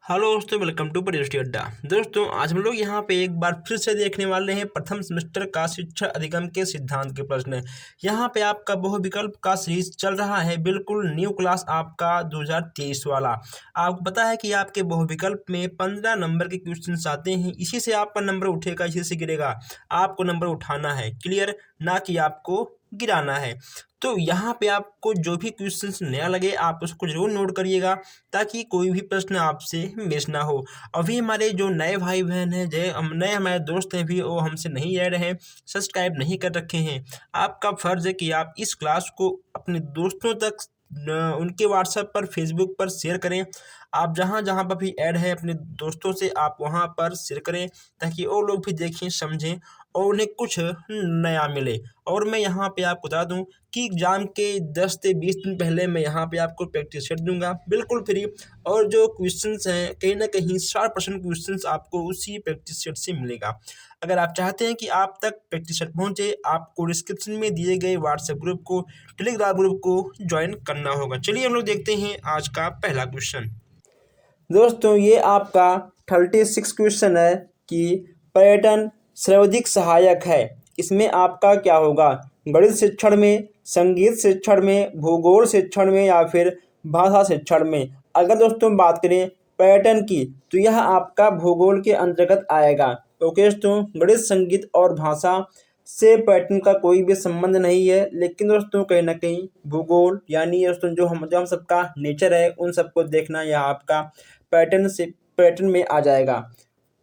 Hello दोस्तों, welcome to परीक्षा अड्डा। दोस्तों, आज हम लोग यहाँ पे एक बार फिर से देखने वाले हैं प्रथम सेमेस्टर का शिक्षा अधिगम के सिद्धांत के प्रश्न। यहाँ पे आपका बहुविकल्प का सीरीज चल रहा है, बिल्कुल न्यू क्लास आपका 2023 वाला। आपको पता है कि आपके बहुविकल्प में 15 नंबर के क्वेश्चन आते हैं, इसी से आपका नंबर उठेगा, इसी से गिरेगा। आपको नंबर उठाना है, क्लियर, ना कि आपको गिराना है। तो यहाँ पे आपको जो भी क्वेश्चंस नया लगे आप उसको जरूर नोट करिएगा, ताकि कोई भी प्रश्न आपसे मिस ना हो। अभी हमारे जो नए भाई बहन हैं, नए हमारे दोस्त हैं भी, वो हमसे नहीं रह रहे हैं, सब्सक्राइब नहीं कर रखे हैं। आपका फ़र्ज़ है कि आप इस क्लास को अपने दोस्तों तक उनके व्हाट्सएप पर, फेसबुक पर शेयर करें। आप जहाँ जहाँ पर भी ऐड है अपने दोस्तों से, आप वहाँ पर शेयर करें, ताकि वो लोग भी देखें, समझें और उन्हें कुछ नया मिले। और मैं यहाँ पे आपको बता दूँ कि एग्ज़ाम के 10 से 20 दिन पहले मैं यहाँ पे आपको प्रैक्टिस सेट दूंगा, बिल्कुल फ्री। और जो क्वेश्चंस हैं, कहीं ना कहीं 60% क्वेश्चंस आपको उसी प्रैक्टिस सेट से मिलेगा। अगर आप चाहते हैं कि आप तक प्रैक्टिस सेट पहुँचे, आपको डिस्क्रिप्शन में दिए गए व्हाट्सएप ग्रुप को, टेलीग्राम ग्रुप को ज्वाइन करना होगा। चलिए हम लोग देखते हैं आज का पहला क्वेश्चन। दोस्तों, ये आपका 36 क्वेश्चन है कि पर्यटन सर्वाधिक सहायक है। इसमें आपका क्या होगा? गणित शिक्षण में, संगीत शिक्षण में, भूगोल शिक्षण में या फिर भाषा शिक्षण में। अगर दोस्तों बात करें पर्यटन की, तो यह आपका भूगोल के अंतर्गत आएगा। ओके दोस्तों, गणित, संगीत और भाषा से पर्यटन का कोई भी संबंध नहीं है, लेकिन दोस्तों कहीं ना कहीं भूगोल यानी दोस्तों जो हम सबका नेचर है, उन सबको देखना यह आपका पर्यटन में आ जाएगा।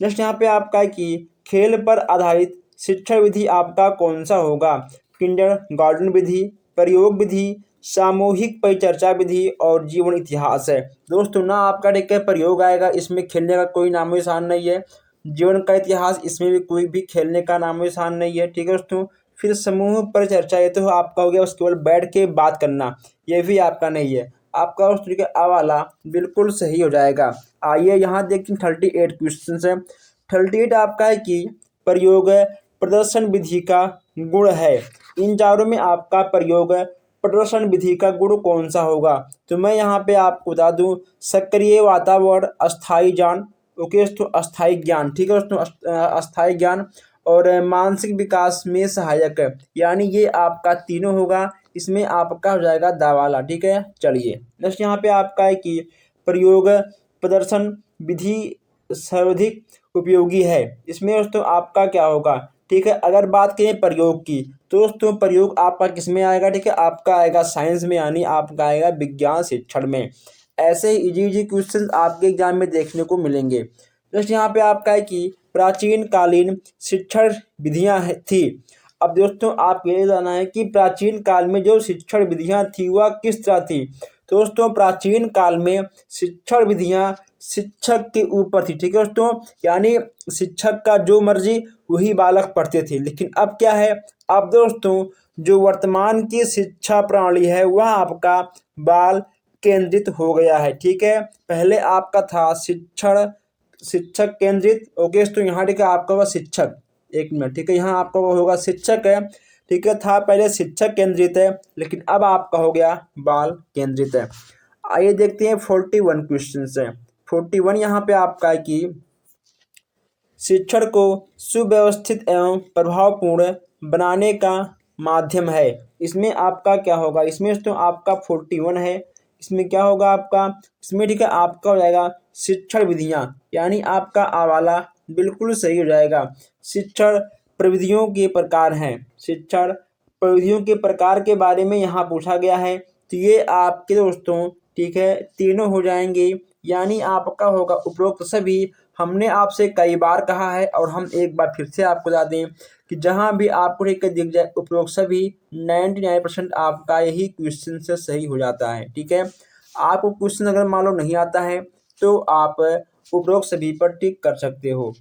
नेक्स्ट यहाँ पे आपका है कि खेल पर आधारित शिक्षा विधि आपका कौन सा होगा? किंडरगार्टन विधि, प्रयोग विधि, सामूहिक परिचर्चा विधि और जीवन इतिहास है। दोस्तों ना आपका ठीक है प्रयोग आएगा, इसमें खेलने का कोई नामो निशान नहीं है। जीवन का इतिहास, इसमें भी कोई भी खेलने का नामो निशान नहीं है। ठीक है दोस्तों। फिर समूह परिचर्चा, ये तो आपका हो गया, बस केवल बैठ के बात करना, ये भी आपका नहीं है। आपका उस तरीके आ वाला बिल्कुल सही हो जाएगा। आइए यहाँ देखते हैं 38 क्वेश्चन है। 38 आपका है कि प्रयोग प्रदर्शन विधि का गुण है। इन चारों में आपका प्रयोग प्रदर्शन विधि का गुण कौन सा होगा? तो मैं यहाँ पे आपको बता दूं, सक्रिय वातावरण, अस्थायी ज्ञान, ओके दोस्तों, अस्थायी ज्ञान, ठीक है दोस्तों, अस्थायी ज्ञान और मानसिक विकास में सहायक है, यानी ये आपका तीनों होगा। इसमें आपका हो जाएगा दावाला। ठीक है, चलिए नेक्स्ट यहाँ पे आपका है कि प्रयोग प्रदर्शन विधि सर्वाधिक उपयोगी है। इसमें दोस्तों आपका क्या होगा? ठीक है, अगर बात करें प्रयोग की, तो दोस्तों प्रयोग आपका किस में आएगा? ठीक है, आपका आएगा साइंस में, यानी आपका आएगा विज्ञान शिक्षण में। ऐसे ही इजी इजी क्वेश्चन आपके एग्जाम में देखने को मिलेंगे। नेक्स्ट यहाँ पे आपका है कि प्राचीन कालीन शिक्षण विधियां थी। अब दोस्तों आप ये जानना है कि प्राचीन काल में जो शिक्षण विधियां थी वह किस तरह थी। तो दोस्तों प्राचीन काल में शिक्षण विधियां शिक्षक के ऊपर थी। ठीक है दोस्तों, यानी शिक्षक का जो मर्जी वही बालक पढ़ते थे। लेकिन अब क्या है, अब दोस्तों जो वर्तमान की शिक्षा प्रणाली है वह आपका बाल केंद्रित हो गया है। ठीक है, पहले आपका था शिक्षक केंद्रित। ओके तो यहाँ ठीक है आपका होगा शिक्षक, एक मिनट, ठीक है, यहाँ आपका वो होगा शिक्षक है। ठीक है, था पहले शिक्षक केंद्रित है, लेकिन अब आपका हो गया बाल केंद्रित है। आइए देखते हैं 41 क्वेश्चन है। 41 यहाँ पे आपका है कि शिक्षण को सुव्यवस्थित एवं प्रभावपूर्ण बनाने का माध्यम है। इसमें आपका क्या होगा? इसमें तो आपका 41 है, इसमें क्या होगा आपका? इसमें ठीक है आपका हो जाएगा शिक्षण विधियां, यानी आपका आवाला बिल्कुल सही हो जाएगा। शिक्षण प्रविधियों के प्रकार हैं, शिक्षण प्रविधियों के प्रकार के बारे में यहाँ पूछा गया है। तो ये आपके दोस्तों ठीक है तीनों हो जाएंगे, यानी आपका होगा उपरोक्त सभी। हमने आपसे कई बार कहा है और हम एक बार फिर से आपको बता दें कि जहां भी आपको ठीक दिख जाए उपरोक्त सभी, 99% आपका यही क्वेश्चन से सही हो जाता है। ठीक है, आपको क्वेश्चन अगर मान लो नहीं आता है तो आप उपरोक्त सभी पर टिक कर सकते हो।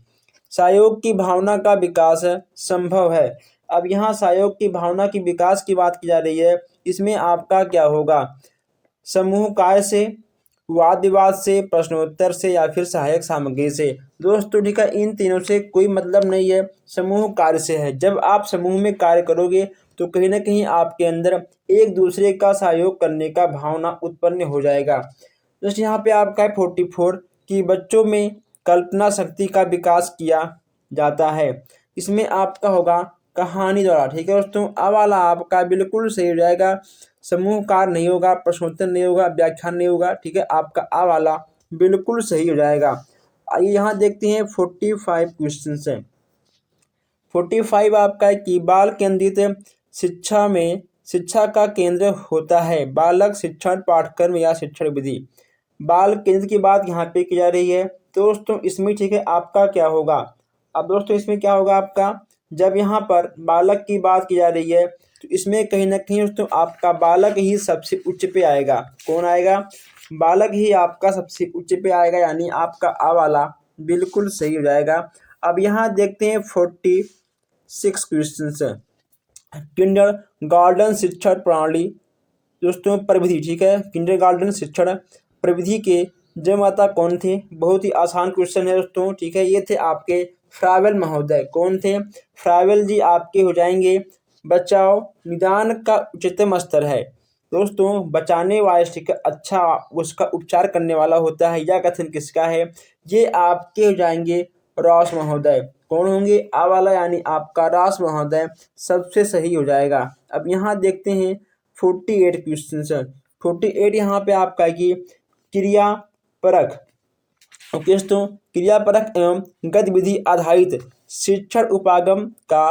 सहयोग की भावना का विकास संभव है। अब यहाँ सहयोग की भावना की विकास की बात की जा रही है। इसमें आपका क्या होगा? समूह कार्य से, वाद विवाद से, प्रश्नोत्तर से या फिर सहायक सामग्री से। दोस्तों ठीक है, इन तीनों से कोई मतलब नहीं है, समूह कार्य से है। जब आप समूह में कार्य करोगे तो कहीं ना कहीं आपके अंदर एक दूसरे का सहयोग करने का भावना उत्पन्न हो जाएगा। दोस्तों यहाँ पे आपका है 44 कि बच्चों में कल्पना शक्ति का विकास किया जाता है। इसमें आपका होगा कहानी द्वारा। ठीक है दोस्तों, अब वाला आपका बिल्कुल सही हो जाएगा। समूह कार्य नहीं होगा, प्रश्नोत्तर नहीं होगा, व्याख्यान नहीं होगा। ठीक है, आपका आ वाला बिल्कुल सही हो जाएगा। आइए यहाँ देखते हैं 45 क्वेश्चन है। 45 आपका है कि बाल केंद्रित शिक्षा में शिक्षा का केंद्र होता है बालक शिक्षण पाठ्यक्रम या शिक्षण विधि। बाल केंद्र की बात यहाँ पे की जा रही है दोस्तों। इसमें ठीक है आपका क्या होगा, अब दोस्तों इसमें क्या होगा आपका, जब यहाँ पर बालक की बात की जा रही है तो इसमें कहीं ना कहीं दोस्तों आपका बालक ही सबसे उच्च पे आएगा। कौन आएगा, बालक ही आपका सबसे उच्च पे आएगा, यानी आपका आ वाला बिल्कुल सही हो जाएगा। अब यहाँ देखते हैं 46 क्वेश्चन है। किंडर गार्डन शिक्षण प्रणाली दोस्तों प्रविधि। ठीक है, किंडर गार्डन शिक्षण प्रविधि के जन्मदाता कौन थे, बहुत ही आसान क्वेश्चन है दोस्तों। ठीक है, ये थे आपके फ्रावेल महोदय। कौन थे, फ्रावेल जी आपके हो जाएंगे। बचाव निदान का उच्चतम स्तर है दोस्तों, बचाने वाले ठीक है अच्छा उसका उपचार करने वाला होता है, यह कथन किसका है, ये आपके हो जाएंगे रॉस महोदय। कौन होंगे, आ वाला यानी आपका रॉस महोदय सबसे सही हो जाएगा। अब यहाँ देखते हैं 48 क्वेश्चन है। 48 यहाँ पे आपका कि क्रिया परक दोस्तों, क्रियापरक एवं गतिविधि आधारित शिक्षण उपागम का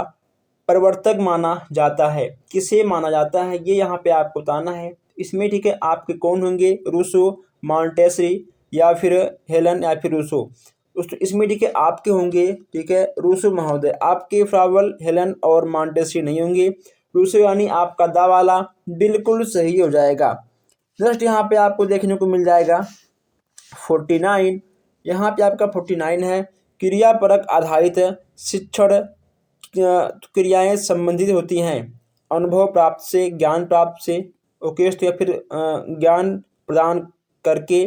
प्रवर्तक माना जाता है। किसे माना जाता है ये यहाँ पे आपको बताना है। इसमें ठीक है आपके कौन होंगे, रूसो, मॉन्टेसरी या फिर हेलन या फिर रूसो। इसमें ठीक है आपके होंगे ठीक है रूसो महोदय, आपके फ्रावल, हेलन और मॉन्टेसरी नहीं होंगे। रूसो यानी आपका दा वाला बिल्कुल सही हो जाएगा। नेक्स्ट यहाँ पे आपको देखने को मिल जाएगा 49। यहाँ पे आपका 49 है क्रियापरक आधारित शिक्षण क्रियाएं संबंधित होती हैं अनुभव प्राप्त से, ज्ञान प्राप्त से, ओके तो या फिर ज्ञान प्रदान करके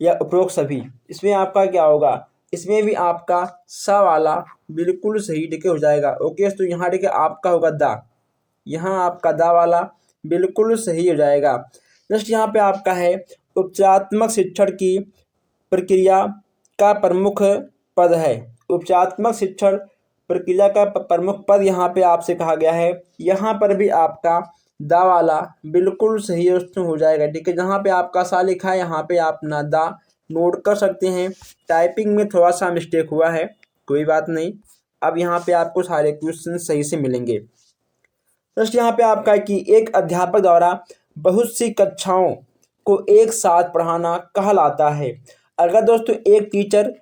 या उपरोक्त सभी। इसमें आपका क्या होगा, इसमें भी आपका सा वाला बिल्कुल सही ठीक हो जाएगा। ओके तो यहाँ ठीक है आपका होगा दा, यहाँ आपका दा वाला बिल्कुल सही हो जाएगा। नेक्स्ट यहाँ पे आपका है उपचारात्मक शिक्षण की प्रक्रिया का प्रमुख पद है। उपचारात्मक शिक्षण प्रक्रिया का प्रमुख पद यहाँ पे आपसे कहा गया है, यहाँ पर भी आपका दा वाला बिल्कुल सही हो जाएगा। ठीक है, जहाँ पे आपका सा लिखा है यहाँ पे आप ना दा नोट कर सकते हैं। टाइपिंग में थोड़ा सा मिस्टेक हुआ है, कोई बात नहीं। अब यहाँ पे आपको सारे क्वेश्चन सही से मिलेंगे। दोस्तों यहाँ पे आपका कि एक अध्यापक द्वारा बहुत सी कक्षाओं को एक साथ पढ़ाना कहलाता है। अगर दोस्तों एक टीचर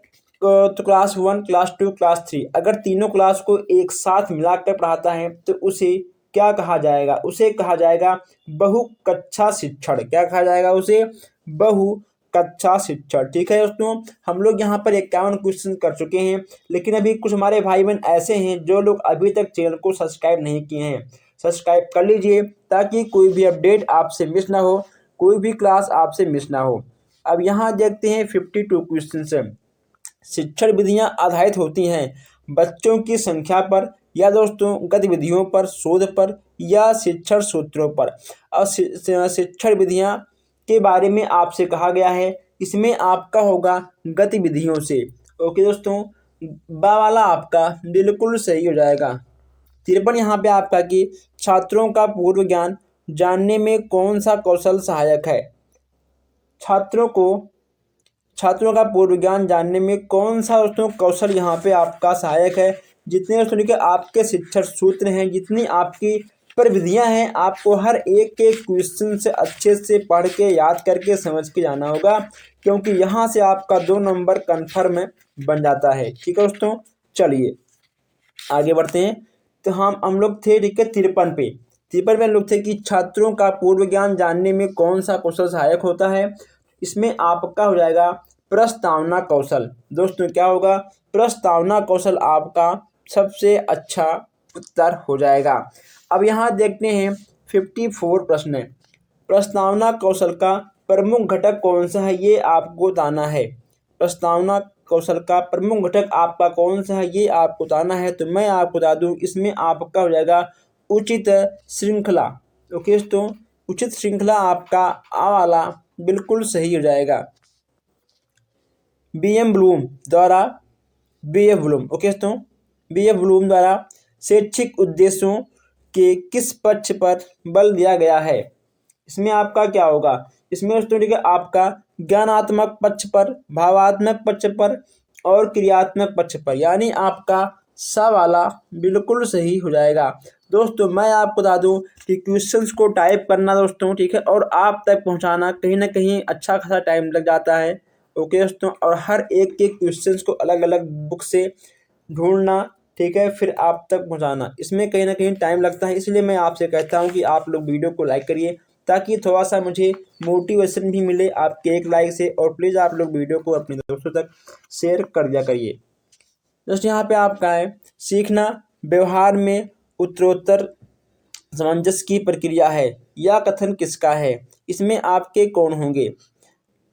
तो क्लास 1, क्लास 2, क्लास 3 अगर तीनों क्लास को एक साथ मिलाकर पढ़ाता है तो उसे क्या कहा जाएगा, उसे कहा जाएगा बहु कक्षा शिक्षण। क्या कहा जाएगा उसे, बहु कक्षा शिक्षण। ठीक है दोस्तों, हम लोग यहाँ पर 51 क्वेश्चन कर चुके हैं, लेकिन अभी कुछ हमारे भाई बहन ऐसे हैं जो लोग अभी तक चैनल को सब्सक्राइब नहीं किए हैं। सब्सक्राइब कर लीजिए ताकि कोई भी अपडेट आपसे मिस ना हो, कोई भी क्लास आपसे मिस ना हो। अब यहाँ देखते हैं 52 क्वेश्चन से। शिक्षण विधियाँ आधारित होती हैं बच्चों की संख्या पर या दोस्तों गतिविधियों पर, शोध पर या शिक्षण सूत्रों पर। और शिक्षण विधियाँ के बारे में आपसे कहा गया है, इसमें आपका होगा गतिविधियों से। ओके दोस्तों, बा वाला आपका बिल्कुल सही हो जाएगा। 53 यहाँ पे आपका कि छात्रों का पूर्व ज्ञान जानने में कौन सा कौशल सहायक है। छात्रों का पूर्व ज्ञान जानने में कौन सा दोस्तों कौशल यहाँ पे आपका सहायक है। जितने दोस्तों के आपके शिक्षण सूत्र हैं, जितनी आपकी प्रविधियाँ हैं, आपको हर एक के क्वेश्चन से अच्छे से पढ़ के याद करके समझ के जाना होगा, क्योंकि यहाँ से आपका 2 नंबर कन्फर्म बन जाता है। ठीक है दोस्तों, चलिए आगे बढ़ते हैं। तो हम लोग थे ठीक है 53 पे। 53 में हम लोग थे कि छात्रों का पूर्व ज्ञान जानने में कौन सा कौशल सहायक होता है। इसमें आपका हो जाएगा प्रस्तावना कौशल। दोस्तों क्या होगा, प्रस्तावना कौशल आपका सबसे अच्छा उत्तर हो जाएगा। अब यहाँ देखते हैं 54 प्रश्न। प्रस्तावना कौशल का प्रमुख घटक कौन सा है ये आपको बताना है। प्रस्तावना कौशल का प्रमुख घटक आपका कौन सा है ये आपको बताना है। तो मैं आपको बता दूं, इसमें आपका हो जाएगा उचित श्रृंखला। ओके दोस्तों, उचित श्रृंखला आपका आ वाला बिल्कुल सही हो जाएगा। बी.एफ. ब्लूम ओके दोस्तों, बी.एफ. ब्लूम द्वारा शैक्षिक उद्देश्यों के किस पक्ष पर बल दिया गया है। इसमें आपका क्या होगा, इसमें दोस्तों ठीक है आपका ज्ञानात्मक पक्ष पर, भावात्मक पक्ष पर और क्रियात्मक पक्ष पर, यानी आपका सा वाला बिल्कुल सही हो जाएगा। दोस्तों मैं आपको बता दूं कि क्वेश्चंस को टाइप करना दोस्तों ठीक है और आप तक पहुंचाना कहीं ना कहीं अच्छा खासा टाइम लग जाता है ओके दोस्तों, और हर एक के क्वेश्चंस को अलग अलग बुक से ढूंढना ठीक है, फिर आप तक पहुंचाना, इसमें कहीं ना कहीं टाइम लगता है। इसलिए मैं आपसे कहता हूं कि आप लोग वीडियो को लाइक करिए ताकि थोड़ा सा मुझे मोटिवेशन भी मिले आपके एक लाइक से, और प्लीज़ आप लोग वीडियो को अपने दोस्तों तक शेयर कर दिया करिए। दोस्तों यहाँ पे आपका है सीखना व्यवहार में उत्तरोत्तर सामंजस्य की प्रक्रिया है, यह कथन किसका है। इसमें आपके कौन होंगे,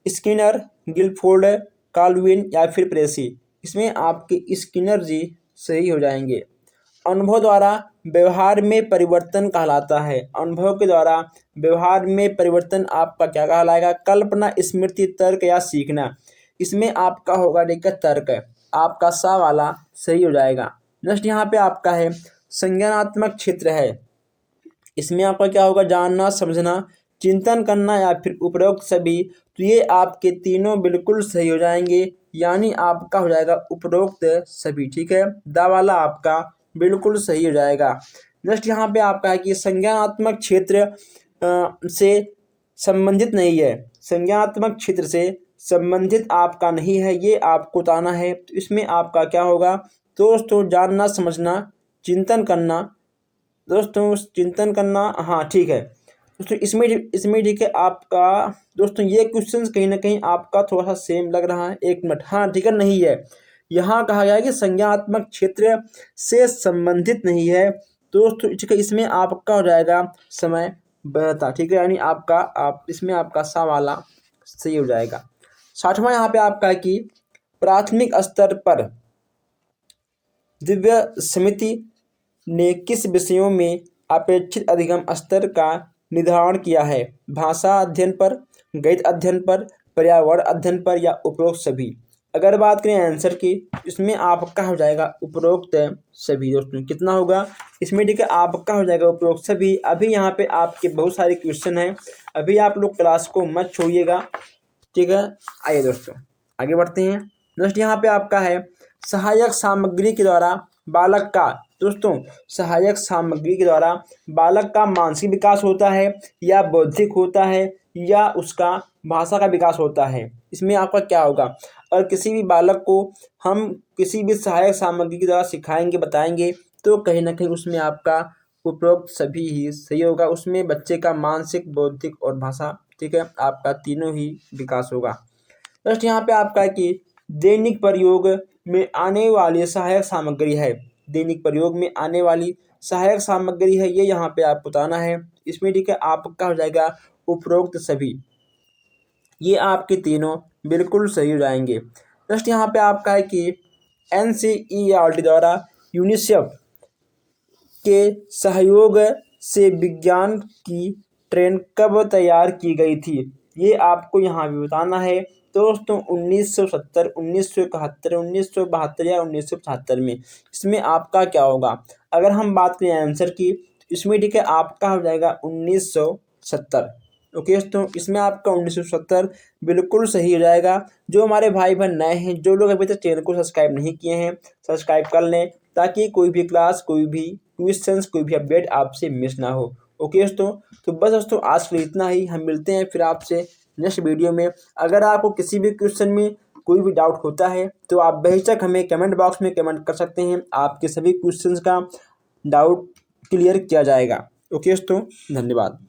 स्किनर, गिलफोर्ड, काल्विन या फिर प्रेसी। इसमें आपके स्किनर जी सही हो जाएंगे। अनुभव द्वारा व्यवहार में परिवर्तन कहलाता है, अनुभव के द्वारा व्यवहार में परिवर्तन आपका क्या कहलाएगा, कल्पना, स्मृति, तर्क या सीखना। इसमें आपका होगा देखिए तर्क, आपका सा वाला सही हो जाएगा। नेक्स्ट यहाँ पे आपका है संज्ञानात्मक क्षेत्र है, इसमें आपका क्या होगा जानना, समझना, चिंतन करना या फिर उपरोक्त सभी। तो ये आपके तीनों बिल्कुल सही हो जाएंगे, यानी आपका हो जाएगा उपरोक्त सभी ठीक है, दा वाला आपका बिल्कुल सही हो जाएगा। नेक्स्ट यहाँ पे आपका है कि संज्ञानात्मक क्षेत्र से संबंधित नहीं है, संज्ञानात्मक क्षेत्र से संबंधित आपका नहीं है, ये आपको बताना है। तो इसमें आपका क्या होगा दोस्तों, जानना, समझना, चिंतन करना, दोस्तों चिंतन करना, हाँ ठीक है दोस्तों। इसमें ठीक है आपका दोस्तों ये क्वेश्चंस कहीं ना कहीं आपका थोड़ा सा सेम लग रहा है, एक मिनट, हाँ ठीक है नहीं है, यहाँ कहा गया है कि संज्ञानात्मक क्षेत्र से संबंधित नहीं है दोस्तों ठीक है। इसमें आपका हो जाएगा समय बहता ठीक है, यानी आपका इसमें आपका सा वाला सही हो जाएगा। 60वां यहाँ पे आपका है कि प्राथमिक स्तर पर दिव्य समिति ने किस विषयों में अपेक्षित अधिगम स्तर का निर्धारण किया है, भाषा अध्ययन पर, गणित अध्ययन पर, पर्यावरण अध्ययन पर या उपरोक्त सभी। अगर बात करें आंसर की, इसमें आपका हो जाएगा उपरोक्त सभी दोस्तों। कितना होगा इसमें ठीक है आपका हो जाएगा उपरोक्त सभी। अभी यहाँ पे आपके बहुत सारे क्वेश्चन हैं, अभी आप लोग क्लास को मत छोड़िएगा ठीक है। आइए दोस्तों आगे बढ़ते हैं। नेक्स्ट यहाँ पे आपका है सहायक सामग्री के द्वारा बालक का, दोस्तों सहायक सामग्री के द्वारा बालक का मानसिक विकास होता है या बौद्धिक होता है या उसका भाषा का विकास होता है। इसमें आपका क्या होगा, और किसी भी बालक को हम किसी भी सहायक सामग्री के द्वारा सिखाएंगे बताएंगे तो कहीं ना कहीं उसमें आपका उपरोक्त सभी ही सही होगा, उसमें बच्चे का मानसिक, बौद्धिक और भाषा ठीक है आपका तीनों ही विकास होगा। नेक्स्ट यहाँ पे आपका है कि दैनिक प्रयोग में आने वाली सहायक सामग्री है, दैनिक प्रयोग में आने वाली सहायक सामग्री है, ये यहाँ पे आप बताना है। इसमें ठीक है आपका हो जाएगा उपरोक्त सभी, ये आपके तीनों बिल्कुल सही हो जाएंगे। नेक्स्ट यहाँ पे आपका है कि NCERT द्वारा यूनिसेफ के सहयोग से विज्ञान की ट्रेन कब तैयार की गई थी, ये आपको यहाँ भी बताना है दोस्तों। 1970, 1971, 1972 या 1975 में। इसमें आपका क्या होगा, अगर हम बात करें आंसर की, इसमें ठीक है आपका हो जाएगा 1970 ओके दोस्तों। इसमें आपका 1970 बिल्कुल सही हो जाएगा। जो हमारे भाई बहन नए हैं, जो लोग अभी तक चैनल को सब्सक्राइब नहीं किए हैं, सब्सक्राइब कर लें ताकि कोई भी क्लास, कोई भी क्वेश्चंस, कोई भी अपडेट आपसे मिस ना हो ओके दोस्तों। तो बस दोस्तों आज के लिए इतना ही, हम मिलते हैं फिर आपसे नेक्स्ट वीडियो में। अगर आपको किसी भी क्वेश्चन में कोई भी डाउट होता है तो आप बेहिचक हमें कमेंट बॉक्स में कमेंट कर सकते हैं, आपके सभी क्वेश्चंस का डाउट क्लियर किया जाएगा ओके दोस्तों। धन्यवाद।